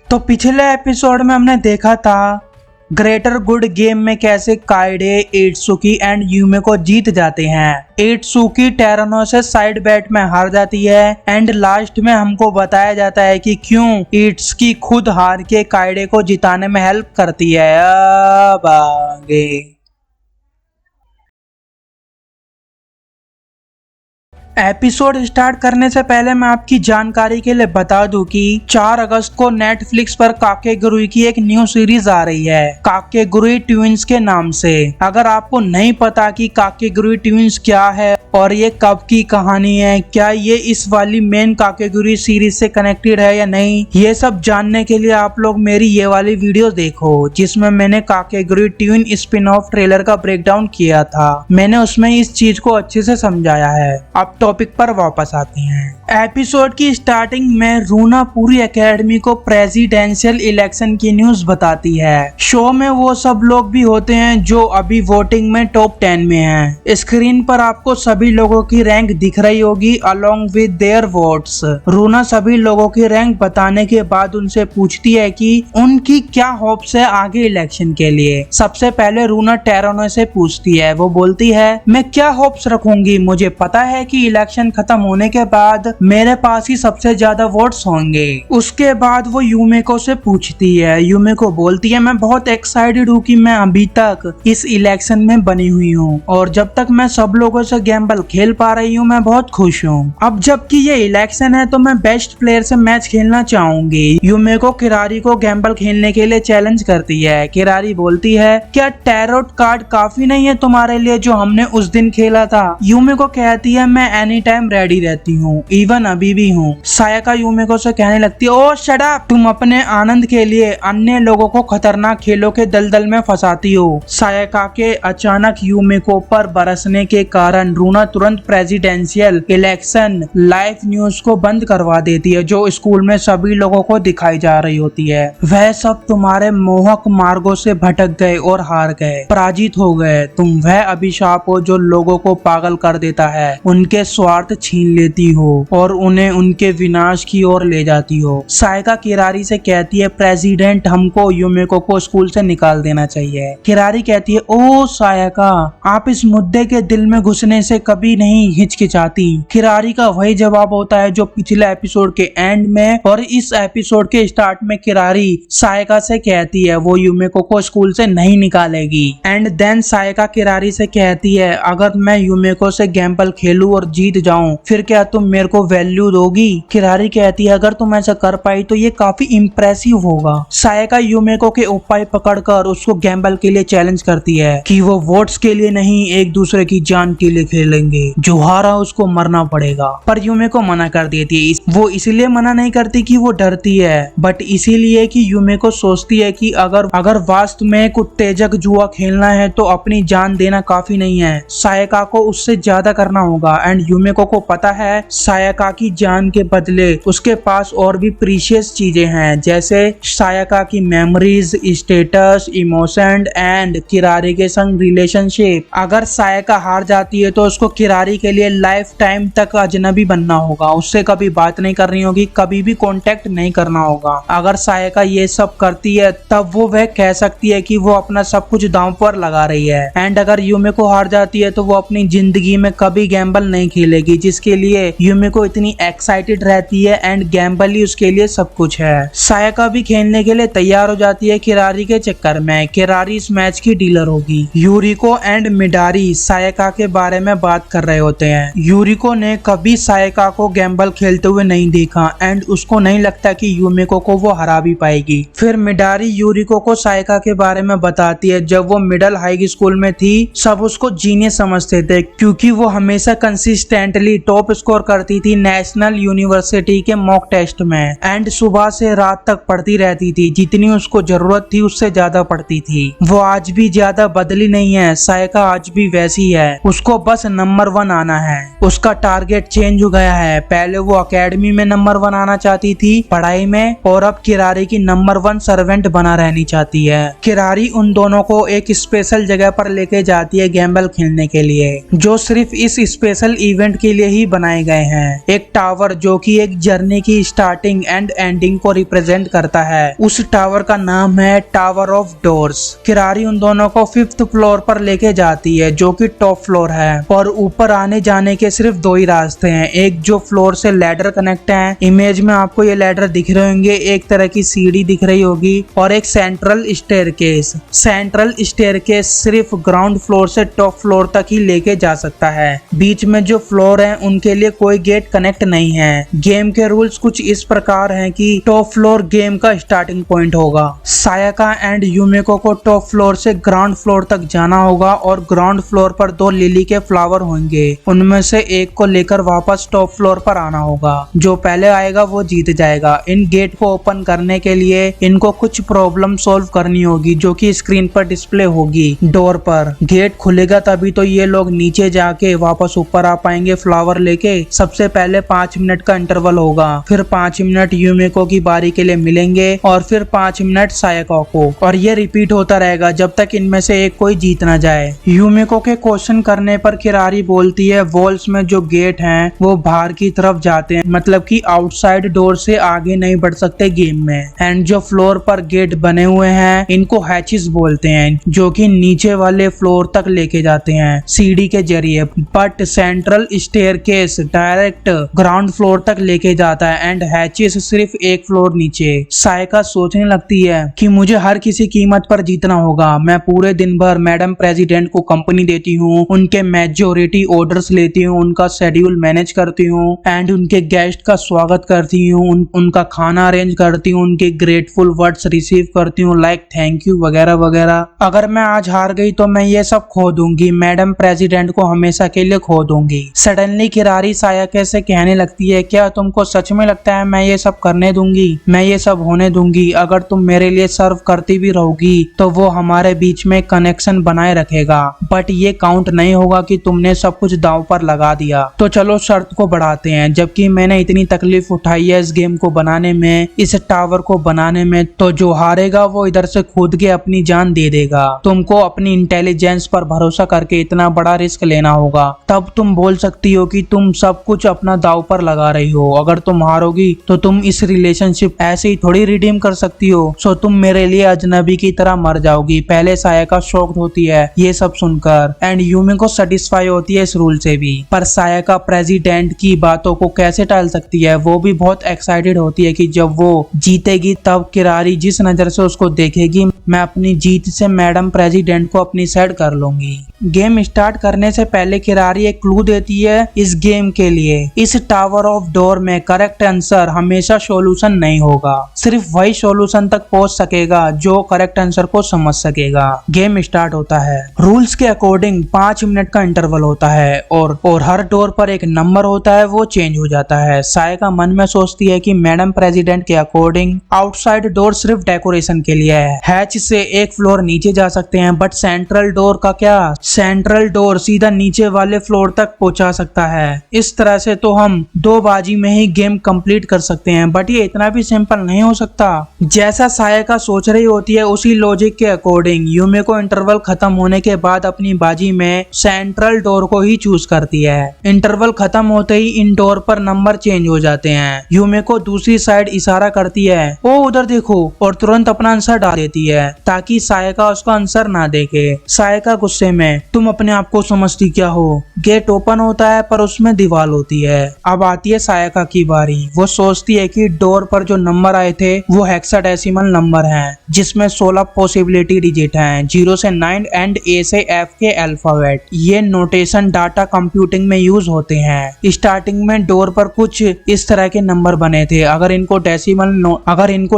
तो पिछले एपिसोड में हमने देखा था ग्रेटर गुड गेम में कैसे काइडे, इत्सुकी एंड यूमे को जीत जाते हैं। इत्सुकी टेरानो से साइड बैट में हार जाती है एंड लास्ट में हमको बताया जाता है कि क्यों इत्सुकी खुद हार के काइडे को जिताने में हेल्प करती है। अब आगे एपिसोड स्टार्ट करने से पहले मैं आपकी जानकारी के लिए बता दूं कि 4 अगस्त को नेटफ्लिक्स पर काकेगुरुई की एक न्यू सीरीज आ रही है, काकेगुरुई ट्विंस के नाम से। अगर आपको नहीं पता कि काकेगुरुई ट्विंस क्या है और ये कब की कहानी है, क्या ये इस वाली मेन काकेगुरुई सीरीज से कनेक्टेड है या नहीं, ये सब जानने के लिए आप लोग मेरी ये वाली वीडियो देखो जिसमें मैंने काकेगुरुई ट्विन स्पिन ऑफ ट्रेलर का ब्रेकडाउन किया था। मैंने उसमें इस चीज को अच्छे से समझाया है। अब टॉपिक पर वापस आते हैं। एपिसोड की स्टार्टिंग में रूना पूरी एकेडमी को प्रेसिडेंशियल इलेक्शन की न्यूज बताती है। शो में वो सब लोग भी होते हैं जो अभी वोटिंग में टॉप 10 में हैं। स्क्रीन पर आपको सभी लोगों की रैंक दिख रही होगी अलोंग विद देयर वोट्स। रूना सभी लोगों की रैंक बताने के बाद उनसे पूछती है कि उनकी क्या होप्स है आगे इलेक्शन के लिए। सबसे पहले रूना टेरानो से पूछती है, वो बोलती है मैं क्या होप्स रखूंगी, मुझे पता है कि इलेक्शन खत्म होने के बाद मेरे पास ही सबसे ज्यादा वोट्स होंगे। उसके बाद वो यूमेको से पूछती है, यूमेको बोलती है मैं बहुत एक्साइटेड हूँ कि मैं अभी तक इस इलेक्शन में बनी हुई हूँ और जब तक मैं सब लोगों से गैम्बल खेल पा रही हूँ मैं बहुत खुश हूँ। अब जबकि ये इलेक्शन है तो मैं बेस्ट प्लेयर से मैच खेलना चाहूंगी। यूमेको किरारी को गैम्बल खेलने के लिए चैलेंज करती है। किरारी बोलती है क्या टैरोट कार्ड काफी नहीं है तुम्हारे लिए जो हमने उस दिन खेला था। यूमेको कहती है मैं एनी टाइम रेडी रहती हूँ, इवन अभी भी हूँ। सायका यूमेको से कहने लगती है ओ शट अप, तुम अपने आनंद के लिए अन्य लोगों को खतरनाक खेलों के दलदल में फंसाती हो। सायका के अचानक यूमेको पर बरसने के कारण रूना तुरंत प्रेसिडेंशियल इलेक्शन लाइव न्यूज को बंद करवा देती है जो स्कूल में सभी लोगों को दिखाई जा रही होती है। वह सब तुम्हारे मोहक मार्गों से भटक गए और हार गए, पराजित हो गए। तुम वह अभिशाप हो जो लोगों को पागल कर देता है, उनके स्वार्थ छीन लेती हो और उन्हें उनके विनाश की ओर ले जाती हो। सायका किरारी से कहती है प्रेसिडेंट हमको यूमेको को स्कूल से निकाल देना चाहिए। किरारी कहती है ओ सायका, आप इस मुद्दे के दिल में घुसने से कभी नहीं हिचकिचाती। किरारी का वही जवाब होता है जो पिछले एपिसोड के एंड में और इस एपिसोड के स्टार्ट में किरारी सायका से कहती है वो यूमेको को स्कूल से नहीं निकालेगी। एंड देन सायका किरारी से कहती है अगर मैं यूमेको से गैम्बल खेलूं और जीत जाऊं फिर क्या तुम मेरे को वैल्यू दोगी। किरारी कहती है अगर तुम ऐसा कर पाई तो ये काफी इम्प्रेसिव होगा। सायका यूमेको के उपाय पकड़कर उसको गैम्बल के लिए चैलेंज करती है कि वो वोट्स के लिए नहीं एक दूसरे की जान के लिए खेलेंगे, जो हारा उसको मरना पड़ेगा। पर यूमेको मना कर देती है। वो इसलिए मना नहीं करती कि वो डरती है बट इसीलिए कि यूमेको सोचती है कि अगर वास्तव में एक उत्तेजक जुआ खेलना है तो अपनी जान देना काफी नहीं है, सायका को उससे ज्यादा करना होगा। एंड यूमेको को पता है सायका की जान के बदले उसके पास और भी प्रीशियस चीजें हैं जैसे सायका की memories, status, emotion and Kirari के संग रिलेशनशिप। अगर सायका हार जाती है तो उसको किरारी के लिए लाइफ टाइम तक अजनबी बनना होगा, उससे कभी बात नहीं करनी होगी, कभी भी कांटेक्ट नहीं करना होगा। अगर सायका ये सब करती है तब वह कह सकती है कि वो अपना सब कुछ दांव पर लगा रही है। एंड अगर यूमेको हार जाती है तो वो अपनी जिंदगी में कभी गैम्बल नहीं खेलेगी, जिसके लिए यूमेको इतनी एक्साइटेड रहती है एंड गैम्बल ही उसके लिए सब कुछ है। सायका भी खेलने के लिए तैयार हो जाती है किरारी के चक्कर में। किरारी इस मैच की डीलर होगी। यूरिको एंड मिडारी सायका के बारे में बात कर रहे होते हैं। यूरिको ने कभी सायका को गैम्बल खेलते हुए नहीं देखा एंड उसको नहीं लगता कि यूमेको को वो हरा भी पाएगी। फिर मिडारी यूरिको को सायका के बारे में बताती है जब वो मिडिल हाई स्कूल में थी सब उसको जीनियस समझते थे क्योंकि वो हमेशा कंसिस्टेंटली टॉप स्कोर करती थी नेशनल यूनिवर्सिटी के मॉक टेस्ट में एंड सुबह से रात तक पढ़ती रहती थी, जितनी उसको जरूरत थी उससे ज्यादा पढ़ती थी। वो आज भी ज्यादा बदली नहीं है, सायका आज भी वैसी है, उसको बस नंबर 1 आना है। उसका टारगेट चेंज हो गया है, पहले वो एकेडमी में नंबर 1 आना चाहती थी पढ़ाई में और अब किरारी की नंबर 1 सर्वेंट बना रहनी चाहती है। किरारी उन दोनों को एक स्पेशल जगह पर लेके जाती है गैम्बल खेलने के लिए जो सिर्फ इस स्पेशल इवेंट के लिए ही बनाए गए हैं। एक टावर जो कि एक जर्नी की स्टार्टिंग एंड एंडिंग को रिप्रेजेंट करता है। उस टावर का नाम है टावर ऑफ डोर्स। किरारी उन दोनों को 5th फ्लोर पर लेके जाती है जो कि टॉप फ्लोर है, और ऊपर आने जाने के सिर्फ 2 ही रास्ते हैं। एक जो फ्लोर से लैडर कनेक्ट है, इमेज में आपको ये लैडर दिख रहे होंगे, एक तरह की सीढ़ी दिख रही होगी, और एक सेंट्रल स्टेयरकेस। सेंट्रल स्टेयरकेस सिर्फ ग्राउंड फ्लोर से टॉप फ्लोर तक ही लेके जा सकता है। बीच में जो फ्लोर है उनके लिए कोई गेट कनेक्ट नहीं है। गेम के रूल्स कुछ इस प्रकार हैं कि टॉप फ्लोर गेम का स्टार्टिंग पॉइंट होगा। सायाका एंड यूमिको को टॉप फ्लोर से ग्राउंड फ्लोर तक जाना होगा, और ग्राउंड फ्लोर पर 2 लिली के फ्लावर होंगे। उनमें से एक को लेकर वापस टॉप फ्लोर पर आना होगा। जो पहले आएगा वो जीत जाएगा। इन गेट को ओपन करने के लिए इनको कुछ प्रॉब्लम सॉल्व करनी होगी जो कि स्क्रीन पर डिस्प्ले होगी। डोर पर गेट खुलेगा तभी तो ये लोग नीचे जाके वापस ऊपर आ पाएंगे फ्लावर लेके। सबसे पहले 5 मिनट का इंटरवल होगा, फिर 5 मिनट यूमिको की बारी के लिए मिलेंगे, और फिर 5 मिनट सायाका को, और ये रिपीट होता रहेगा जब तक इनमें से एक कोई जीत ना जाए। यूमिको के क्वेश्चन करने पर किरारी बोलती है वॉल्स में जो गेट हैं वो बाहर की तरफ जाते हैं, मतलब कि आउटसाइड डोर से आगे नहीं बढ़ सकते गेम में। एंड जो फ्लोर पर गेट बने हुए हैं इनको हैचेस बोलते हैं, जो कि नीचे वाले फ्लोर तक लेके जाते हैं सीढ़ी के जरिए। But central staircase direct ground floor तक लेके जाता है, एंड हैचेस सिर्फ एक फ्लोर नीचे। सायका सोचने लगती है कि मुझे हर किसी कीमत पर जीतना होगा। मैं पूरे दिन भर मैडम प्रेसिडेंट को कंपनी देती हूँ, उनके मेजोरिटी ऑर्डर्स लेती हूँ, उनका शेड्यूल मैनेज करती हूँ, एंड उनके गेस्ट का स्वागत करती हूँ, उनका खाना अरेंज करती हूँ, उनके ग्रेटफुल वर्ड्स रिसीव करती हूँ लाइक थैंक यू वगैरह वगैरह। अगर मैं आज हार गई तो मैं ये सब खो दूंगी, मैडम प्रेसिडेंट को हमेशा के लिए खो दूंगी। सडनली किरारी सायाका से कहने लगती है क्या तुमको सच में लगता है मैं ये सब करने दूंगी, मैं ये सब होने दूंगी? अगर तुम मेरे लिए सर्व करती भी रहोगी तो वो हमारे बीच में कनेक्शन बनाए रखेगा, बट ये काउंट नहीं होगा कि तुमने सब कुछ दांव पर लगा दिया। तो चलो शर्त को बढ़ाते हैं, जबकि मैंने इतनी तकलीफ उठाई है इस गेम को बनाने में, इस टावर को बनाने में, तो जो हारेगा वो इधर से कूद के अपनी जान दे देगा। तुमको अपनी इंटेलिजेंस पर भरोसा करके इतना बड़ा रिस्क लेना होगा, तब तुम बोल सकती हो कि तुम सब कुछ अपना दांव पर लगा रही हो। अगर तुम हारोगी तो तुम इस रिलेशनशिप ऐसे ही थोड़ी रिडीम कर सकती हो, सो तुम मेरे लिए अजनबी की तरह मर जाओगी। पहले सायाका शॉक्ड होती है ये सब सुनकर, एंड यूमिको सेटिस्फाई होती है इस रूल से भी, पर सायाका प्रेसिडेंट की बातों को कैसे टाल सकती है? वो भी बहुत एक्साइटेड होती है कि जब वो जीतेगी तब किरारी जिस नजर से उसको देखेगी, मैं अपनी जीत से मैडम प्रेसिडेंट को अपनी साइड कर लूंगी। गेम स्टार्ट करने से पहले किरारी एक क्लू देती है इस गेम के लिए। इस टावर ऑफ डोर में करेक्ट आंसर हमेशा सॉल्यूशन नहीं होगा, सिर्फ वही सॉल्यूशन तक पहुंच सकेगा जो करेक्ट आंसर को समझ सकेगा। गेम स्टार्ट होता है। रूल्स के अकॉर्डिंग 5 मिनट का इंटरवल होता है, और हर डोर पर एक नंबर होता है, वो चेंज हो जाता है। सायका मन में सोचती है कि मैडम प्रेसिडेंट के अकॉर्डिंग आउटसाइड डोर सिर्फ डेकोरेशन के लिए है, हैच से एक फ्लोर नीचे जा सकते हैं, बट सेंट्रल डोर का क्या? सेंट्रल डोर सीधा नीचे वाले फ्लोर तक पहुंचा सकता है। इस तरह से तो हम 2 बाजी में ही गेम कंप्लीट कर सकते हैं, बट ये इतना भी सिंपल नहीं हो सकता। जैसा सायका सोच रही होती है उसी लॉजिक के अकॉर्डिंग यूमिको इंटरवल खत्म होने के बाद अपनी बाजी में सेंट्रल डोर को ही चूज करती है। इंटरवल खत्म होते ही इन डोर पर नंबर चेंज हो जाते हैं। यूमिको दूसरी साइड इशारा करती है, ओ उधर देखो, और तुरंत अपना आंसर डाल देती है ताकि सायका उसका आंसर ना देखे। सायका गुस्से में, तुम अपने आप को समझती क्या हो? गेट ओपन होता है पर उसमें दीवार होती है। अब आती है सायका की बारी। वो सोचती है कि डोर पर जो नंबर आए थे वो हेक्साडेसिमल नंबर हैं, जिसमें 16 पॉसिबिलिटी डिजिट हैं, 0 से 9 एंड A से F के अल्फाबेट। ये नोटेशन डाटा कंप्यूटिंग में यूज होते हैं। स्टार्टिंग में डोर पर कुछ इस तरह के नंबर बने थे। अगर इनको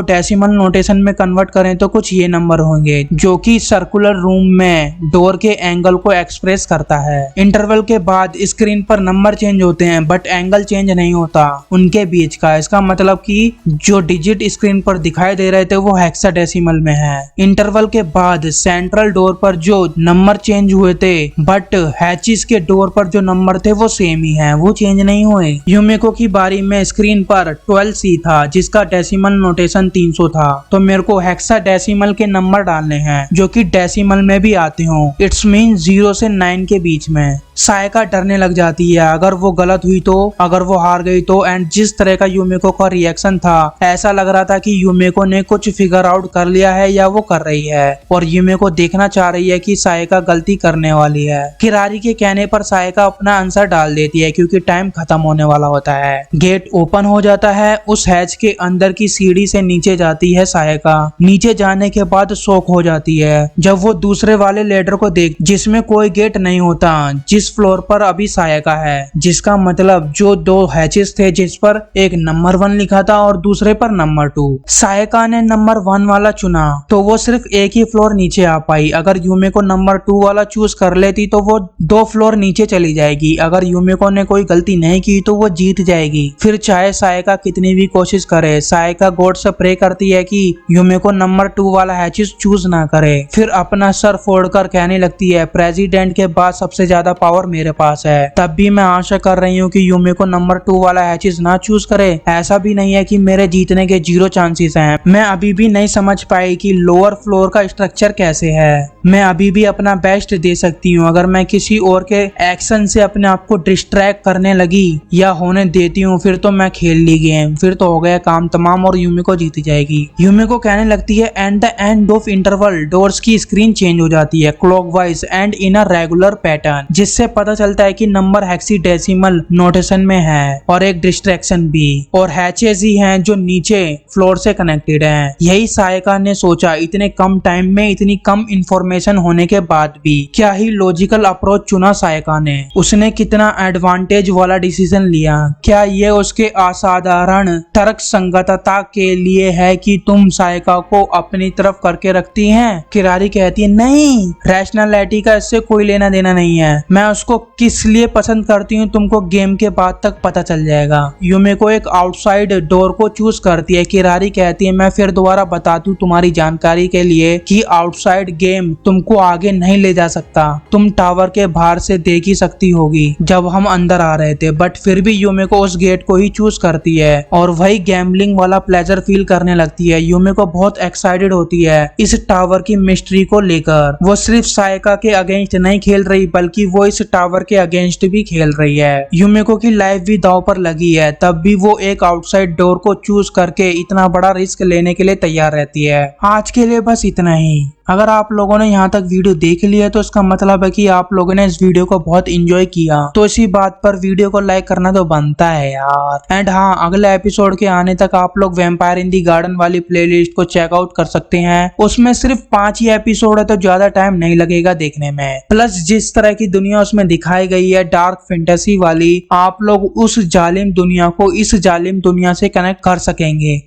डेसिमल नोटेशन में कन्वर्ट करें तो कुछ ये नंबर होंगे, जो कि सर्कुलर रूम में डोर के एंगल को एक्सप्रेस करता है। इंटरवल के बाद स्क्रीन पर नंबर चेंज होते हैं, बट एंगल चेंज नहीं होता उनके बीच का। इसका मतलब कि जो डिजिट स्क्रीन पर दिखाई दे रहे थे वो हेक्साडेसिमल में है। इंटरवल के बाद सेंट्रल डोर पर जो नंबर चेंज हुए थे, बट हैचिस के डोर पर जो नंबर थे वो सेम ही है, वो चेंज नहीं हुए। यूमिको की बारी में स्क्रीन पर 12C था, जिसका डेसिमल नोटेशन 300 था, तो मेरे को हेक्साडेसिमल के नंबर डालने हैं जो कि डेसिमल में भी आते हो। इट्स मीन 0 से 9 के बीच में। सायका डरने लग जाती है, अगर वो गलत हुई तो, अगर वो हार गई तो। एंड जिस तरह का यूमिको का रिएक्शन था, ऐसा लग रहा था कि यूमिको ने कुछ फिगर आउट कर लिया है या वो कर रही है, और यूमिको देखना चाह रही है कि सायका गलती करने वाली है। किरारी के कहने पर सायका अपना आंसर डाल देती है क्योंकि टाइम खत्म होने वाला होता है। गेट ओपन हो जाता है, उस हैच के अंदर की सीढ़ी से नीचे जाती है सायका। नीचे जाने के बाद शॉक हो जाती है जब वो दूसरे वाले लेडर को देख, जिसमें कोई गेट नहीं होता, जिस फ्लोर पर अभी सायका है, जिसका मतलब जो 2 हैचेस थे, जिस पर एक नंबर 1 लिखा था और दूसरे पर नंबर 2। सायका ने नंबर 1 वाला चुना तो वो सिर्फ एक ही फ्लोर नीचे आ पाई। अगर यूमिको नंबर 2 वाला चूज कर लेती तो वो 2 फ्लोर नीचे चली जाएगी। अगर यूमिको ने कोई गलती नहीं की तो वो जीत जाएगी। फिर चाहे सायका कितनी भी कोशिश करे, सायका गॉड से प्रे करती है कि यूमिको नंबर 2 वाला हैचेस चूज ना करे। फिर अपना सर फोड़कर कहने लगती है, प्रेसिडेंट के बाद सबसे ज्यादा पावर मेरे पास है। तब भी मैं आशा कर रही हूँ कि यूमिको नंबर 2 वाला हैचेस ना चूज करे। ऐसा भी नहीं है कि मेरे जीतने के 0 चांसेस हैं। मैं अभी भी नहीं समझ पाई कि लोअर फ्लोर का स्ट्रक्चर कैसे है। मैं अभी भी अपना बेस्ट दे सकती हूँ। अगर मैं किसी और के एक्शन से अपने आप को डिस्ट्रैक्ट करने लगी या होने देती हूँ, फिर तो मैं खेल ली गेम, फिर तो हो गया काम तमाम और यूमिको जीत जाएगी। यूमिको कहने लगती है, and the end of interval doors की स्क्रीन चेंज हो जाती है clockwise and in a regular pattern, जिससे पता चलता है कि नंबर हेक्साडेसिमल नोटेशन में है और एक डिस्ट्रैक्शन भी, और हैचेस ही हैं जो नीचे फ्लोर से कनेक्टेड हैं। यही सायका ने सोचा। इतने कम टाइम में इतनी कम इंफॉर्मेशन होने के बाद भी क्या ही लॉजिकल अप्रोच चुना सायका ने। उसने कितना एडवांटेज वाला डिसीजन लिया। क्या ये उसके असाधारण तर्क संगतता के लिए है कि तुम सायका को अपनी तरफ करके रखती हैं? किरारी कहती है, नहीं, रैशनैलिटी का इससे कोई लेना देना नहीं है। मैं उसको किस लिए पसंद करती हूँ तुमको गेम के बाद तक पता चल जाएगा। यूमिको एक आउटसाइड डोर को चूज करती है। किरारी कहती है, मैं फिर दोबारा बता दूं तुम्हारी जानकारी के लिए कि आउटसाइड गेम तुमको आगे नहीं ले जा सकता। तुम टावर के बाहर से देख ही सकती होगी जब हम अंदर आ रहे थे, बट फिर भी यूमिको उस गेट को ही चूज करती है और वही गैम्बलिंग वाला प्लेजर फील करने लगती है। यूमिको बहुत एक्साइटेड होती है इस टावर की मिस्ट्री को लेकर। वो सिर्फ सायका के अगेंस्ट नहीं खेल रही, बल्कि वो इस टावर के अगेंस्ट भी खेल रही है। यूमिको की लाइफ भी दांव पर लगी है, तब भी वो एक आउटसाइड डोर को चूज करके इतना बड़ा रिस्क लेने के लिए तैयार रहती है। आज के लिए बस इतना ही। अगर आप लोगों ने यहाँ तक वीडियो देख लिया है तो इसका मतलब है कि आप लोगों ने इस वीडियो को बहुत एंजॉय किया। तो इसी बात पर वीडियो को लाइक करना तो बनता है यार। एंड हाँ, अगले एपिसोड के आने तक आप लोग वैम्पायर इन दी गार्डन वाली प्लेलिस्ट को चेकआउट कर सकते हैं। उसमें सिर्फ 5 ही एपिसोड है तो ज्यादा टाइम नहीं लगेगा देखने में। प्लस जिस तरह की दुनिया उसमें दिखाई गई है डार्क फैंटेसी वाली, आप लोग उस जालिम दुनिया को इस जालिम दुनिया से कनेक्ट कर सकेंगे।